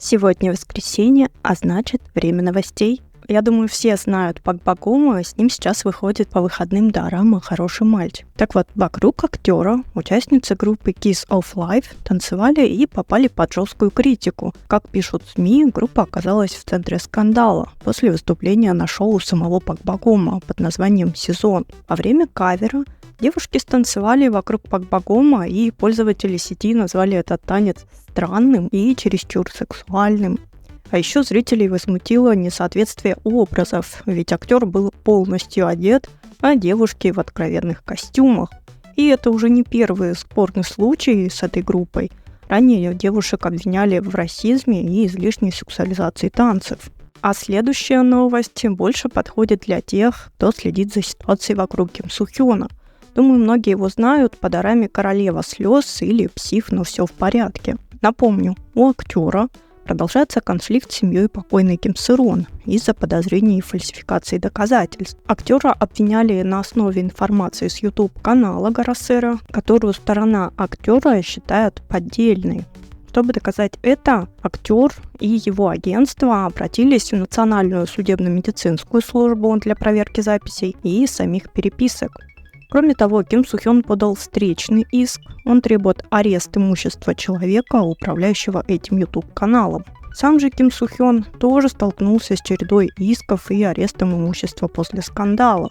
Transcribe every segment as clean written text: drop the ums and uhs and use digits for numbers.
Сегодня воскресенье, а значит, время новостей. Я думаю, все знают Пак Богома, с ним сейчас выходит по выходным дорама «Хороший мальчик». Так вот, вокруг актера участницы группы Kiss of Life танцевали и попали под жесткую критику. Как пишут СМИ, группа оказалась в центре скандала после выступления на шоу самого Пак Богома под названием «Сезон». Во время кавера девушки станцевали вокруг Пак Богома, и пользователи сети назвали этот танец странным и чересчур сексуальным. А еще зрителей возмутило несоответствие образов, ведь актер был полностью одет, а девушки в откровенных костюмах. И это уже не первый спорный случай с этой группой. Ранее девушек обвиняли в расизме и излишней сексуализации танцев. А следующая новость больше подходит для тех, кто следит за ситуацией вокруг Ким Су Хёна. Думаю, многие его знают по дораме «Королева слез» или «Псих, но все в порядке». Напомню, у актера продолжается конфликт с семьей покойной Ким Сы Рон из-за подозрений в фальсификации доказательств. Актера обвиняли на основе информации с YouTube-канала Гарасера, которую сторона актера считает поддельной. Чтобы доказать это, актер и его агентство обратились в Национальную судебно-медицинскую службу для проверки записей и самих переписок. Кроме того, Ким Су Хён подал встречный иск. Он требует арест имущества человека, управляющего этим YouTube-каналом. Сам же Ким Су Хён тоже столкнулся с чередой исков и арестом имущества после скандала.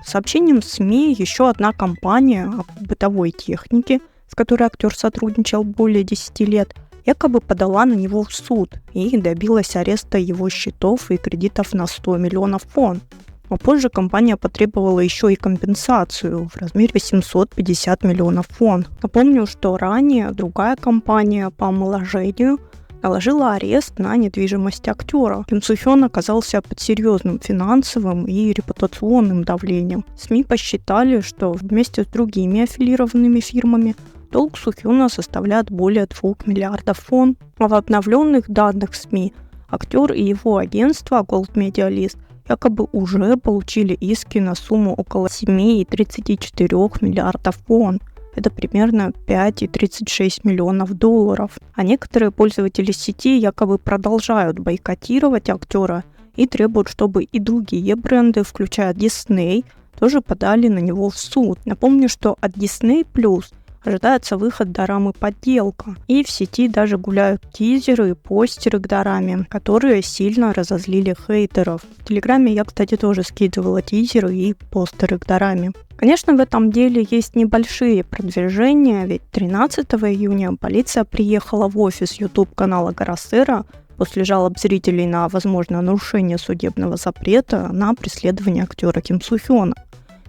С сообщением СМИ еще одна компания бытовой техники, с которой актер сотрудничал более 10 лет, якобы подала на него в суд и добилась ареста его счетов и кредитов на 100 миллионов вон. А позже компания потребовала еще и компенсацию в размере 850 миллионов вон. Напомню, что ранее другая компания по омоложению наложила арест на недвижимость актера. Ким Су Хён оказался под серьезным финансовым и репутационным давлением. СМИ посчитали, что вместе с другими аффилированными фирмами долг Су Хёна составляет более 2 миллиардов вон. А в обновленных данных СМИ актер и его агентство Gold Media List якобы уже получили иски на сумму около 7,34 миллиардов вон. Это примерно 5,36 миллионов долларов. А некоторые пользователи сети якобы продолжают бойкотировать актера и требуют, чтобы и другие бренды, включая Disney, тоже подали на него в суд. Напомню, что от Disney Plus ожидается выход дорамы «Подделка». И в сети даже гуляют тизеры и постеры к дораме, которые сильно разозлили хейтеров. В Телеграме я, кстати, тоже скидывала тизеры и постеры к дораме. Конечно, в этом деле есть небольшие продвижения, ведь 13 июня полиция приехала в офис YouTube-канала Гарасера после жалоб зрителей на возможное нарушение судебного запрета на преследование актера Ким Су Хёна.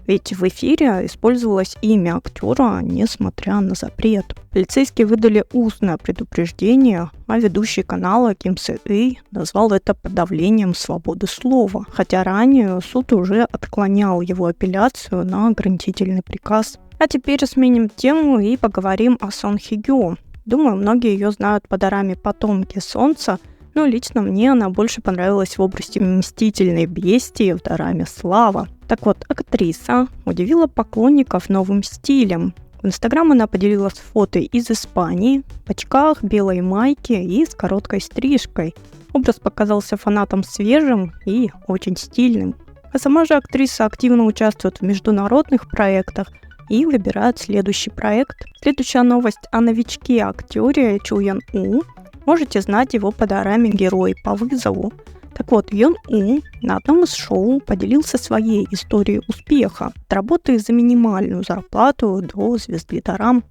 Ведь в эфире использовалось имя актера, несмотря на запрет. Полицейские выдали устное предупреждение, а ведущий канала Ким Сы И назвал это подавлением свободы слова, хотя ранее суд уже отклонял его апелляцию на ограничительный приказ. А теперь сменим тему и поговорим о Сон Хи Гё. Думаю, многие ее знают по дораме «Потомки солнца», но лично мне она больше понравилась в образе мстительной бестии в дораме «Слава». Так вот, актриса удивила поклонников новым стилем. В Инстаграм она поделилась фото из Испании, в очках, белой майке и с короткой стрижкой. Образ показался фанатам свежим и очень стильным. А сама же актриса активно участвует в международных проектах и выбирает следующий проект. Следующая новость о новичке-актере Чу Йон У. Можете знать его по дораме «Герой по вызову». Так вот, Йон У на одном из шоу поделился своей историей успеха, от работы за минимальную зарплату до звезды дорам.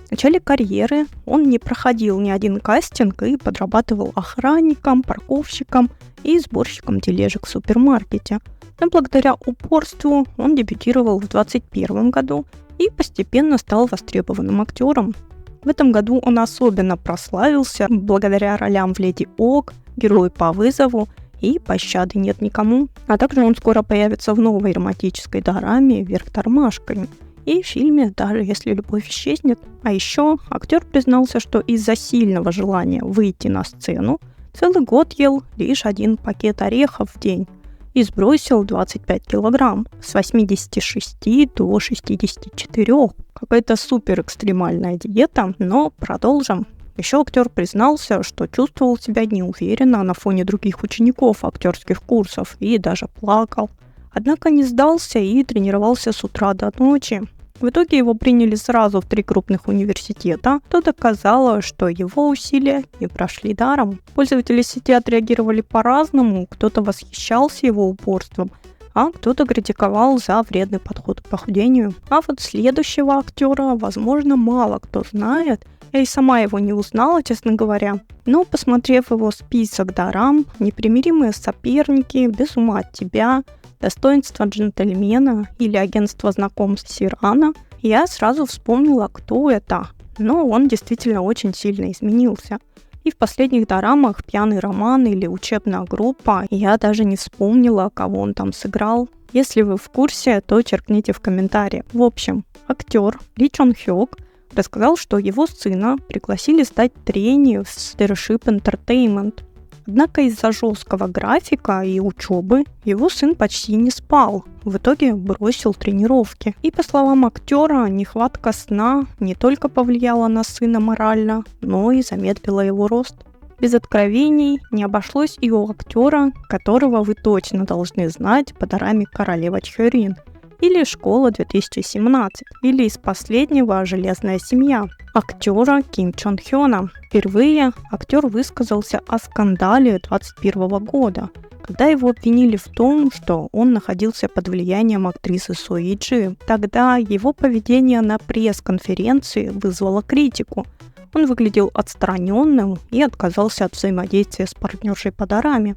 В начале карьеры он не проходил ни один кастинг и подрабатывал охранником, парковщиком и сборщиком тележек в супермаркете. Но благодаря упорству он дебютировал в 2021 году и постепенно стал востребованным актером. В этом году он особенно прославился благодаря ролям в «Леди Ок», «Герой по вызову» и «Пощады нет никому». А также он скоро появится в новой романтической дораме «Вверх тормашками» и в фильме «Даже если любовь исчезнет». А еще актер признался, что из-за сильного желания выйти на сцену целый год ел лишь 1 пакет орехов в день и сбросил 25 килограмм с 86 до 64. Какая-то супер экстремальная диета, но продолжим. Еще актер признался, что чувствовал себя неуверенно на фоне других учеников актерских курсов и даже плакал. Однако не сдался и тренировался с утра до ночи. В итоге его приняли сразу в 3 крупных университета, что доказало, что его усилия не прошли даром. Пользователи сети отреагировали по-разному, кто-то восхищался его упорством, а кто-то критиковал за вредный подход к похудению. А вот следующего актера, возможно, мало кто знает. Я и сама его не узнала, честно говоря. Но, посмотрев его список дорам, «Непримиримые соперники», «Без ума от тебя», «Достоинство джентльмена» или «Агентство знакомств Сирана», я сразу вспомнила, кто это. Но он действительно очень сильно изменился. И в последних дорамах «Пьяный роман» или «Учебная группа» я даже не вспомнила, кого он там сыграл. Если вы в курсе, то черкните в комментариях. В общем, актер Ли Чон Хёк рассказал, что его сына пригласили стать тренером в Starship Entertainment. Однако из-за жесткого графика и учебы его сын почти не спал. В итоге бросил тренировки. И по словам актера, нехватка сна не только повлияла на сына морально, но и замедлила его рост. Без откровений не обошлось и у актера, которого вы точно должны знать по дораме «Королева Чхёрин», или «Школа 2017», или из последнего «Железная семья» актера Ким Чон Хёна. Впервые актер высказался о скандале 2021 года, когда его обвинили в том, что он находился под влиянием актрисы Со И Джи. Тогда его поведение на пресс-конференции вызвало критику. Он выглядел отстраненным и отказался от взаимодействия с партнершей по дораме.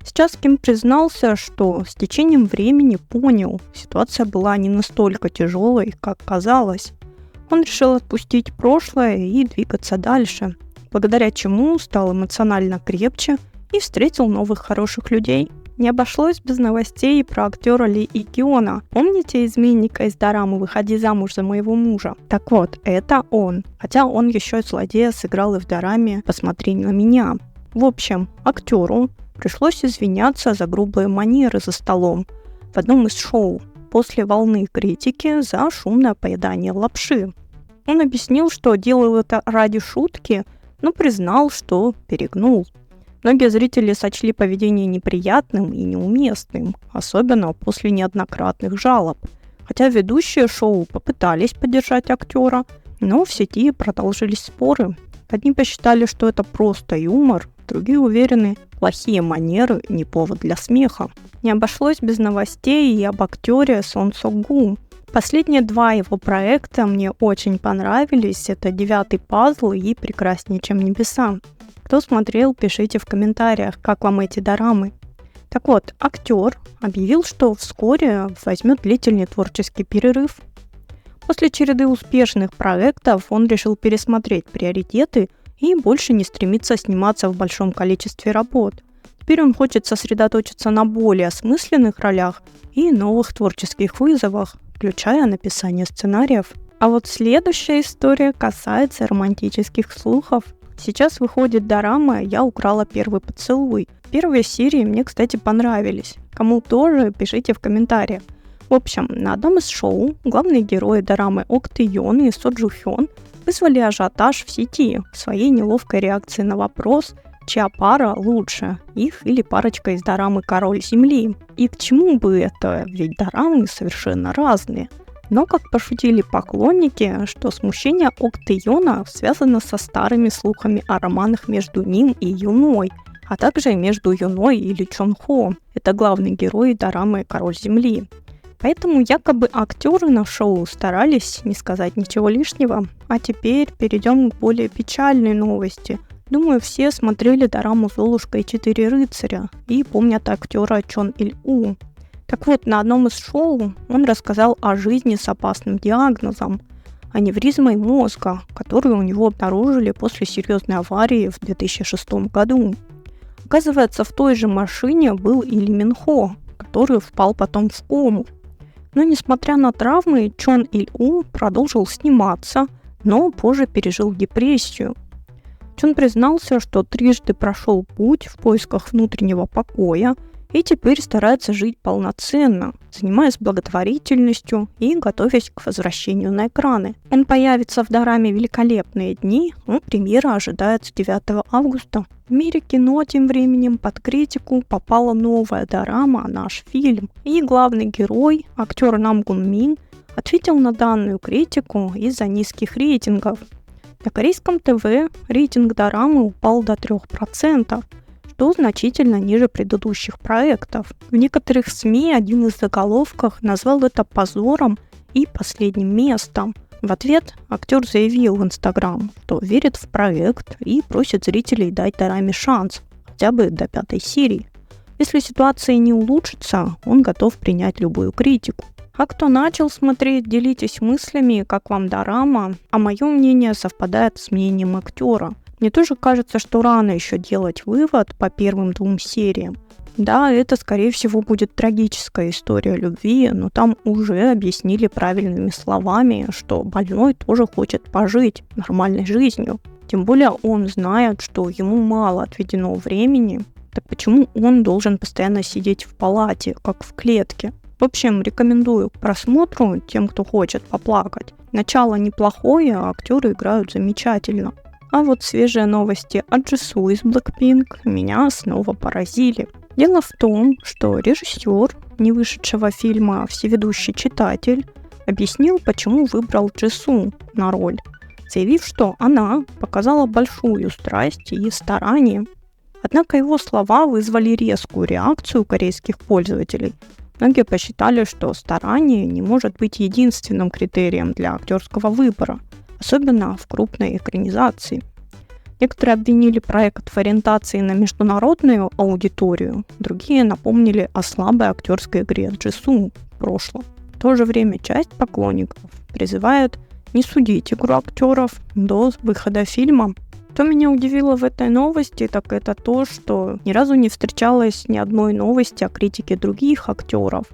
Сейчас Ким признался, что с течением времени понял, ситуация была не настолько тяжелой, как казалось. Он решил отпустить прошлое и двигаться дальше, благодаря чему стал эмоционально крепче и встретил новых хороших людей. Не обошлось без новостей про актера Ли И Киона. Помните изменника из дорамы «Выходи замуж за моего мужа»? Так вот, это он. Хотя он еще и злодея сыграл и в дораме «Посмотри на меня». В общем, актеру пришлось извиняться за грубые манеры за столом в одном из шоу после волны критики за шумное поедание лапши. Он объяснил, что делал это ради шутки, но признал, что перегнул. Многие зрители сочли поведение неприятным и неуместным, особенно после неоднократных жалоб. Хотя ведущие шоу попытались поддержать актера, но в сети продолжились споры. Одни посчитали, что это просто юмор, другие уверены, плохие манеры не повод для смеха. Не обошлось без новостей и об актере Сон Сок Гу. Последние 2 его проекта мне очень понравились. Это «Девятый пазл» и «Прекраснее, чем небеса». Кто смотрел, пишите в комментариях, как вам эти дорамы. Так вот, актер объявил, что вскоре возьмет длительный творческий перерыв. После череды успешных проектов он решил пересмотреть приоритеты и больше не стремится сниматься в большом количестве работ. Теперь он хочет сосредоточиться на более осмысленных ролях и новых творческих вызовах, включая написание сценариев. А вот следующая история касается романтических слухов. Сейчас выходит дорама «Я украла первый поцелуй». Первые серии мне, кстати, понравились. Кому тоже, пишите в комментариях. В общем, на одном из шоу главные герои дорамы Ок Тэ Йон и Со Джу Хён вызвали ажиотаж в сети своей неловкой реакции на вопрос, чья пара лучше, их или парочка из дорамы «Король Земли». И к чему бы это, ведь дорамы совершенно разные. Но, как пошутили поклонники, что смущение Ок Тэ Йона связано со старыми слухами о романах между ним и Юной, а также между Юной и Ли Чон Хо. Это главный герой дорамы «Король Земли». Поэтому якобы актеры на шоу старались не сказать ничего лишнего. А теперь перейдем к более печальной новости. Думаю, все смотрели дораму «Золушка и 4 рыцаря» и помнят актера Чон Иль У. Так вот, на одном из шоу он рассказал о жизни с опасным диагнозом – аневризмой мозга, которую у него обнаружили после серьезной аварии в 2006 году. Оказывается, в той же машине был и Ли Мин Хо, который впал потом в кому. Но несмотря на травмы, Чон Иль У продолжил сниматься, но позже пережил депрессию. Чон признался, что трижды прошел путь в поисках внутреннего покоя и теперь старается жить полноценно, занимаясь благотворительностью и готовясь к возвращению на экраны. Он появится в дораме «Великолепные дни», премьера ожидается 9 августа. В мире кино тем временем под критику попала новая дорама «Наш фильм», и главный герой, актер Нам Гун Мин, ответил на данную критику из-за низких рейтингов. На корейском ТВ рейтинг дорамы упал до 3%, что значительно ниже предыдущих проектов. В некоторых СМИ один из заголовков назвал это позором и последним местом. В ответ актер заявил в Инстаграм, что верит в проект и просит зрителей дать дораме шанс, хотя бы до 5 серии. Если ситуация не улучшится, он готов принять любую критику. А кто начал смотреть, делитесь мыслями, как вам дорама, а мое мнение совпадает с мнением актера. Мне тоже кажется, что рано еще делать вывод по первым 2 сериям. Да, это, скорее всего, будет трагическая история любви, но там уже объяснили правильными словами, что больной тоже хочет пожить нормальной жизнью. Тем более он знает, что ему мало отведено времени, так почему он должен постоянно сидеть в палате, как в клетке? В общем, рекомендую к просмотру тем, кто хочет поплакать. Начало неплохое, а актеры играют замечательно. А вот свежие новости от Джису из Blackpink меня снова поразили. Дело в том, что режиссер не вышедшего фильма «Всеведущий читатель» объяснил, почему выбрал Джису на роль, заявив, что она показала большую страсть и старание. Однако его слова вызвали резкую реакцию корейских пользователей. Многие посчитали, что старание не может быть единственным критерием для актерского выбора, особенно в крупной экранизации. Некоторые обвинили проект в ориентации на международную аудиторию, другие напомнили о слабой актерской игре Джису в прошлом. В то же время часть поклонников призывает не судить игру актеров до выхода фильма. Что меня удивило в этой новости, так это то, что ни разу не встречалось ни одной новости о критике других актеров.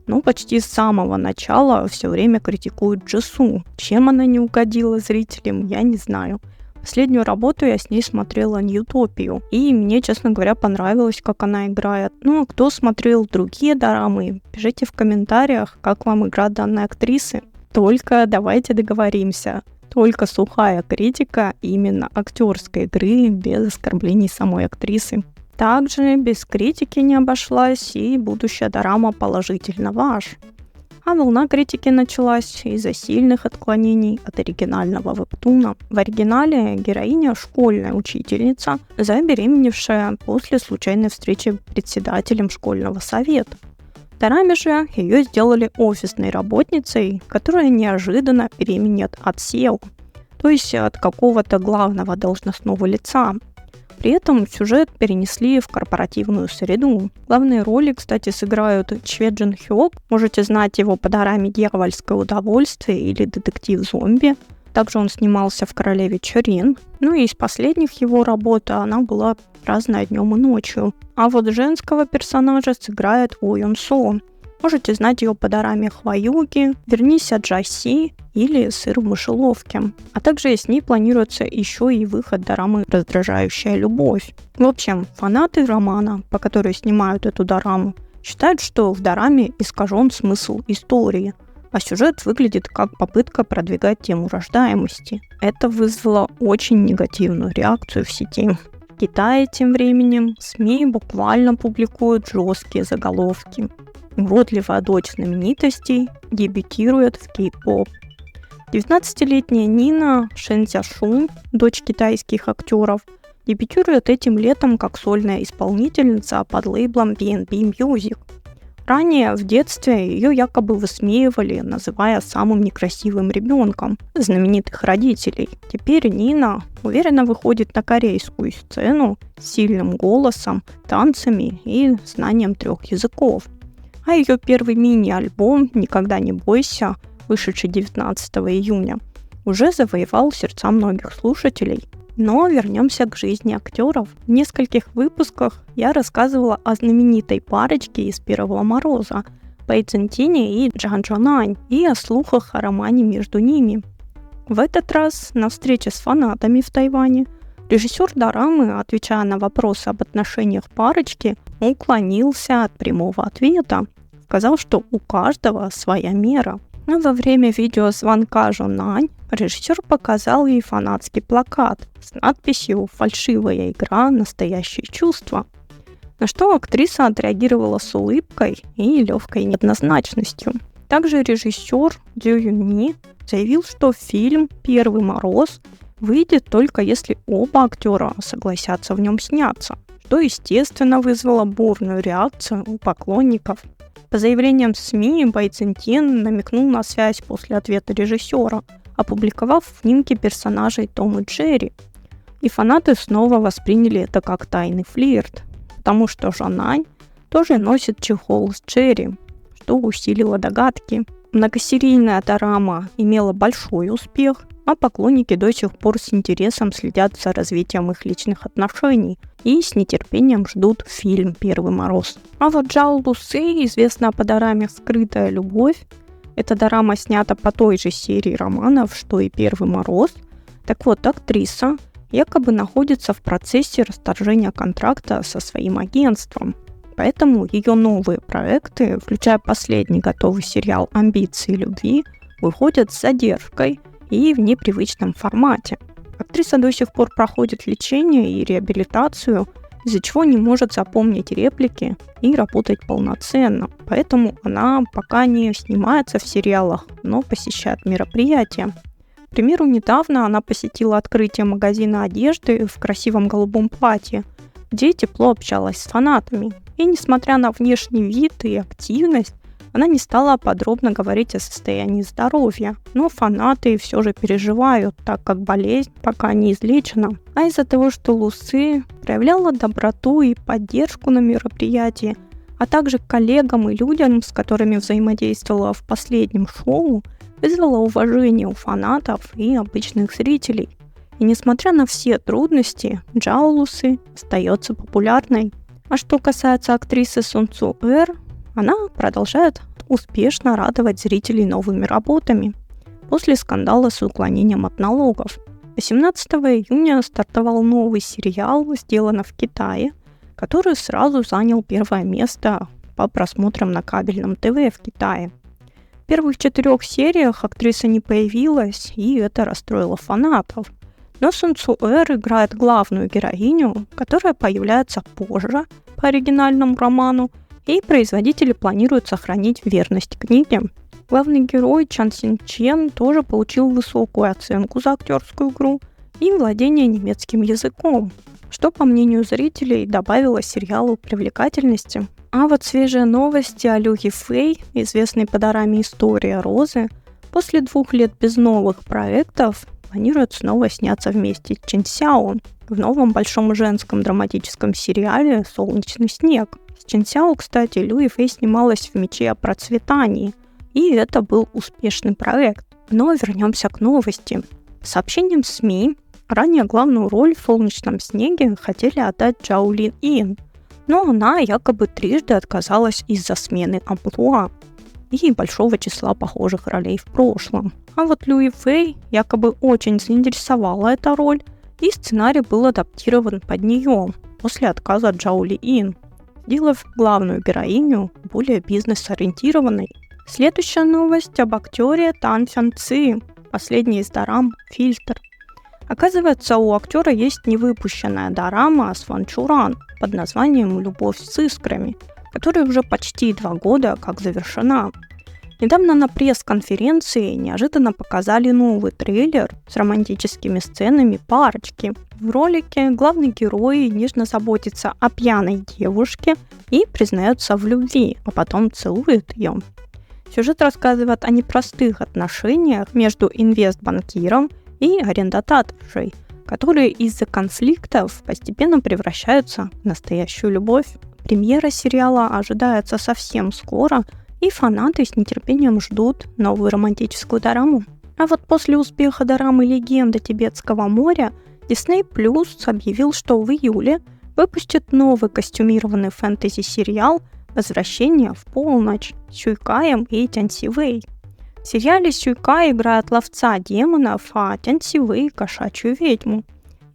Но почти с самого начала все время критикуют Джису. Чем она не угодила зрителям, я не знаю. Последнюю работу я с ней смотрела «Ньютопию», и мне, честно говоря, понравилось, как она играет. Ну, а кто смотрел другие дорамы, пишите в комментариях, как вам игра данной актрисы. Только давайте договоримся. Только сухая критика именно актерской игры, без оскорблений самой актрисы. Также без критики не обошлась и будущая дорама «Положительно ваш». А волна критики началась из-за сильных отклонений от оригинального вебтуна. В оригинале героиня школьная учительница, забеременевшая после случайной встречи с председателем школьного совета. В дораме же ее сделали офисной работницей, которая неожиданно беременеет от SEO, то есть от какого-то главного должностного лица. При этом сюжет перенесли в корпоративную среду. Главные роли, кстати, сыграют Чве Джин Хёк, можете знать его по дораме «Дьявольское удовольствие» или «Детектив-зомби». Также он снимался в «Королеве Чорин». Ну и из последних его работ она была разная днем и ночью. А вот женского персонажа сыграет О Юн Со. Можете знать ее по дораме «Хваюги», «Вернись от Джаси» или «Сыр в мышеловке». А также с ней планируется еще и выход дорамы «Раздражающая любовь». В общем, фанаты романа, по которой снимают эту дораму, считают, что в дораме искажен смысл истории, а сюжет выглядит как попытка продвигать тему рождаемости. Это вызвало очень негативную реакцию в сети. В Китае тем временем СМИ буквально публикуют жесткие заголовки. Уродливая дочь знаменитостей дебютирует в кей-поп. 19-летняя Нина Шэн Цзяшун, дочь китайских актеров, дебютирует этим летом как сольная исполнительница под лейблом BNB Music. Ранее в детстве ее якобы высмеивали, называя самым некрасивым ребенком знаменитых родителей. Теперь Нина уверенно выходит на корейскую сцену с сильным голосом, танцами и знанием 3 языков. А ее первый мини-альбом «Никогда не бойся», вышедший 19 июня, уже завоевал сердца многих слушателей. Но вернемся к жизни актеров. В нескольких выпусках я рассказывала о знаменитой парочке из «Первого мороза» Пэй Цзиньтине и Джан Джонань и о слухах о романе между ними. В этот раз на встрече с фанатами в Тайване Режиссер дорамы, отвечая на вопросы об отношениях парочки, уклонился от прямого ответа. Сказал, что у каждого своя мера. А во время видеозвонка Жонань режиссер показал ей фанатский плакат с надписью «Фальшивая игра, настоящие чувства», на что актриса отреагировала с улыбкой и легкой неоднозначностью. Также режиссер Дзю Юнми заявил, что фильм «Первый мороз» выйдет только если оба актера согласятся в нем сняться, что, естественно, вызвало бурную реакцию у поклонников. По заявлениям СМИ, Бай Цзиньтин намекнул на связь после ответа режиссера, опубликовав снимки персонажей Том и Джерри. И фанаты снова восприняли это как тайный флирт, потому что Жонань тоже носит чехол с Джерри, что усилило догадки. Многосерийная дорама имела большой успех, а поклонники до сих пор с интересом следят за развитием их личных отношений и с нетерпением ждут фильм «Первый мороз». А вот Джао Лусы, известная по дораме «Скрытая любовь», эта дорама снята по той же серии романов, что и «Первый мороз». Так вот, актриса якобы находится в процессе расторжения контракта со своим агентством. Поэтому ее новые проекты, включая последний готовый сериал «Амбиции любви», выходят с задержкой и в непривычном формате. Актриса до сих пор проходит лечение и реабилитацию, из-за чего не может запомнить реплики и работать полноценно. Поэтому она пока не снимается в сериалах, но посещает мероприятия. К примеру, недавно она посетила открытие магазина одежды в красивом голубом платье, где тепло общалась с фанатами. И несмотря на внешний вид и активность, она не стала подробно говорить о состоянии здоровья, но фанаты все же переживают, так как болезнь пока не излечена. А из-за того, что Лусы проявляла доброту и поддержку на мероприятии, а также коллегам и людям, с которыми взаимодействовала в последнем шоу, вызвала уважение у фанатов и обычных зрителей. И несмотря на все трудности, Джао Лусы остается популярной. А что касается актрисы Сун Цу Эр, она продолжает успешно радовать зрителей новыми работами после скандала с уклонением от налогов. 18 июня стартовал новый сериал «Сделано в Китае», который сразу занял первое место по просмотрам на кабельном ТВ в Китае. В первых 4 сериях актриса не появилась, и это расстроило фанатов. Но Сун Цу Эр играет главную героиню, которая появляется позже по оригинальному роману, и производители планируют сохранить верность книге. Главный герой Чан Син Чен тоже получил высокую оценку за актерскую игру и владение немецким языком, что, по мнению зрителей, добавило сериалу привлекательности. А вот свежие новости о Лю Ефэй, известной по дораме «История Розы», после 2 лет без новых проектов планирует снова сняться вместе с Чин Сяо в новом большом женском драматическом сериале «Солнечный снег». С Чин Сяо, кстати, Лю Ефэй снималась в «Мече о процветании», и это был успешный проект. Но вернемся к новости. По сообщениям СМИ, ранее главную роль в «Солнечном снеге» хотели отдать Чжао Лин Ин, но она якобы трижды отказалась из-за смены амплуа и большого числа похожих ролей в прошлом. А вот Лю Ефэй якобы очень заинтересовала эта роль, и сценарий был адаптирован под нее после отказа Чжао Ли Ин, сделав главную героиню более бизнес-ориентированной. Следующая новость об актере Тан Сян Ци, последний из дорам «Фильтр». Оказывается, у актера есть невыпущенная дорама с Ван Чуран под названием «Любовь с искрами», которая уже почти 2 года как завершена. Недавно на пресс-конференции неожиданно показали новый трейлер с романтическими сценами парочки. В ролике главный герой нежно заботится о пьяной девушке и признается в любви, а потом целует ее. Сюжет рассказывает о непростых отношениях между инвестбанкиром и арендодателшей, которые из-за конфликтов постепенно превращаются в настоящую любовь. Премьера сериала ожидается совсем скоро, и фанаты с нетерпением ждут новую романтическую дораму. А вот после успеха дорамы «Легенда Тибетского моря» Disney Plus объявил, что в июле выпустит новый костюмированный фэнтези-сериал «Возвращение в полночь» с Сюйкаем и Тянь Сивэй. В сериале Сюйкай играет ловца демонов, а Тянь Сивэй – кошачью ведьму.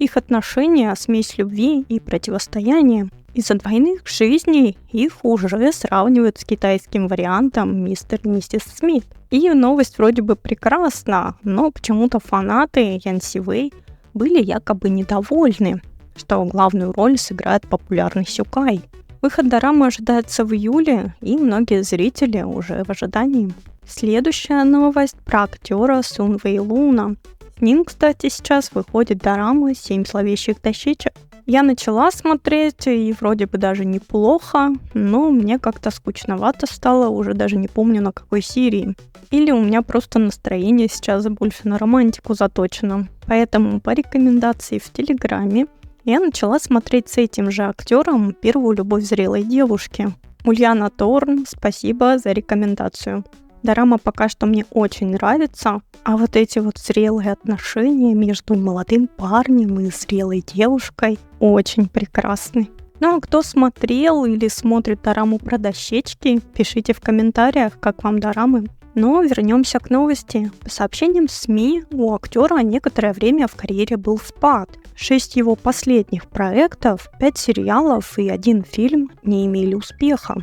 Их отношения — смесь любви и противостояния. Из-за двойных жизней их уже сравнивают с китайским вариантом «Мистер и миссис Смит». И новость вроде бы прекрасна, но почему-то фанаты Ян Сивэй были якобы недовольны, что главную роль сыграет популярный Сюкай. Выход дорамы ожидается в июле, и многие зрители уже в ожидании. Следующая новость про актера Сун Вэй Луна. С ним, кстати, сейчас выходит дорама «7 зловещих дощечек». Я начала смотреть, и вроде бы даже неплохо, но мне как-то скучновато стало, уже даже не помню на какой серии. Или у меня просто настроение сейчас больше на романтику заточено. Поэтому по рекомендации в Телеграме я начала смотреть с этим же актером «Первую любовь зрелой девушки». Ульяна Торн, спасибо за рекомендацию. Дорама пока что мне очень нравится, а вот эти вот зрелые отношения между молодым парнем и зрелой девушкой очень прекрасны. Ну а кто смотрел или смотрит дораму про дощечки, пишите в комментариях, как вам дорамы. Но вернемся к новости. По сообщениям СМИ, у актера некоторое время в карьере был спад. 6 его последних проектов, 5 сериалов и 1 фильм не имели успеха.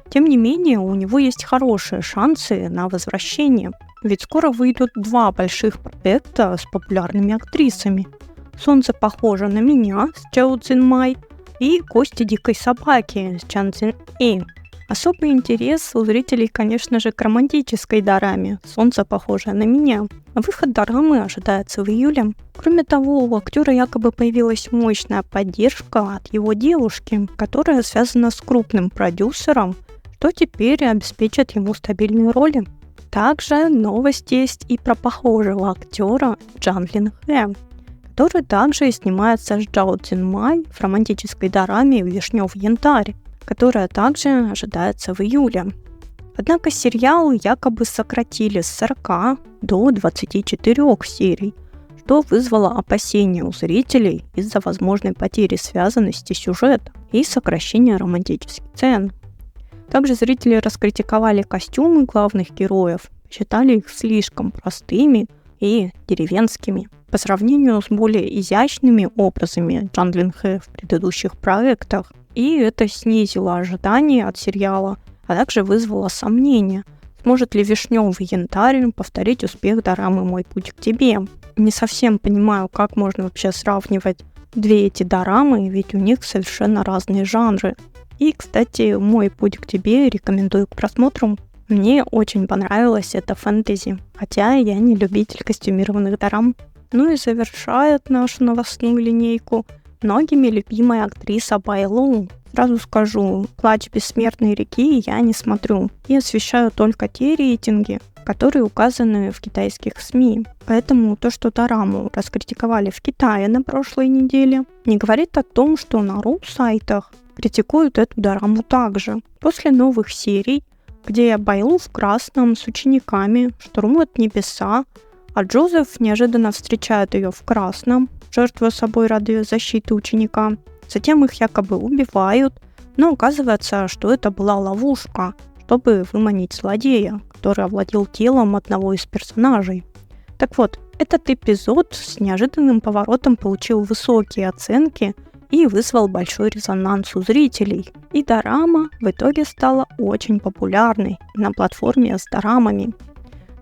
Тем не менее, у него есть хорошие шансы на возвращение. Ведь скоро выйдут 2 больших проекта с популярными актрисами. «Солнце похоже на меня» с Чжоу Цзин Май и «Кости дикой собаки» с Чан Цзин И. Особый интерес у зрителей, конечно же, к романтической дораме «Солнце похоже на меня». Выход дорамы ожидается в июле. Кроме того, у актера якобы появилась мощная поддержка от его девушки, которая связана с крупным продюсером, что теперь обеспечит ему стабильные роли. Также новость есть и про похожего актера Джан Лин Хэ, который также снимается с Чжоу Цзин Май в романтической дораме «Вишнёвый янтарь», которая также ожидается в июле. Однако сериал якобы сократили с 40 до 24 серий, что вызвало опасения у зрителей из-за возможной потери связанности сюжета и сокращения романтических сцен. Также зрители раскритиковали костюмы главных героев, считали их слишком простыми и деревенскими по сравнению с более изящными образами Джан Лин Хэ в предыдущих проектах. И это снизило ожидания от сериала, а также вызвало сомнения, сможет ли «Вишнёвый янтарь» повторить успех дорамы «Мой путь к тебе». Не совсем понимаю, как можно вообще сравнивать 2 эти дорамы, ведь у них совершенно разные жанры. И, кстати, «Мой путь к тебе» рекомендую к просмотру. Мне очень понравилось это фэнтези, хотя я не любитель костюмированных дорам. Ну и завершает нашу новостную линейку многими любимая актриса Бай Лу. Сразу скажу, «Плач бессмертной реки» я не смотрю и освещаю только те рейтинги, которые указаны в китайских СМИ. Поэтому то, что дораму раскритиковали в Китае на прошлой неделе, не говорит о том, что на ру-сайтах критикуют эту дораму также. После новых серий, где Бай Лу в красном с учениками штурмует небеса, а Джозеф неожиданно встречает ее в красном, жертвуя собой ради защиты ученика. Затем их якобы убивают, но оказывается, что это была ловушка, чтобы выманить злодея, который овладел телом одного из персонажей. Так вот, этот эпизод с неожиданным поворотом получил высокие оценки и вызвал большой резонанс у зрителей. И дорама в итоге стала очень популярной на платформе с дорамами.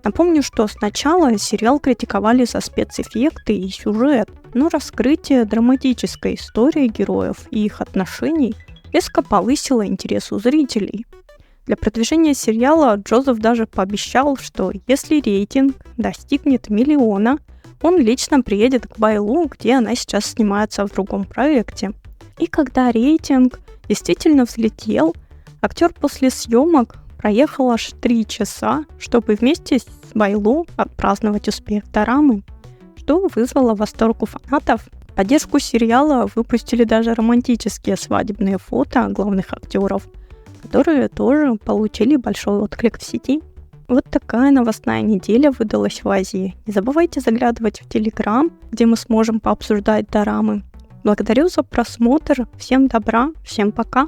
Напомню, что сначала сериал критиковали за спецэффекты и сюжет, но раскрытие драматической истории героев и их отношений резко повысило интерес у зрителей. Для продвижения сериала Джозеф даже пообещал, что если рейтинг достигнет 1 миллиона, он лично приедет к Бай Лу, где она сейчас снимается в другом проекте. И когда рейтинг действительно взлетел, актер после съемок проехал аж 3 часа, чтобы вместе с Бай Лу отпраздновать успех дорамы, что вызвало восторг у фанатов. В поддержку сериала выпустили даже романтические свадебные фото главных актеров, которые тоже получили большой отклик в сети. Вот такая новостная неделя выдалась в Азии. Не забывайте заглядывать в Телеграм, где мы сможем пообсуждать дорамы. Благодарю за просмотр. Всем добра, всем пока.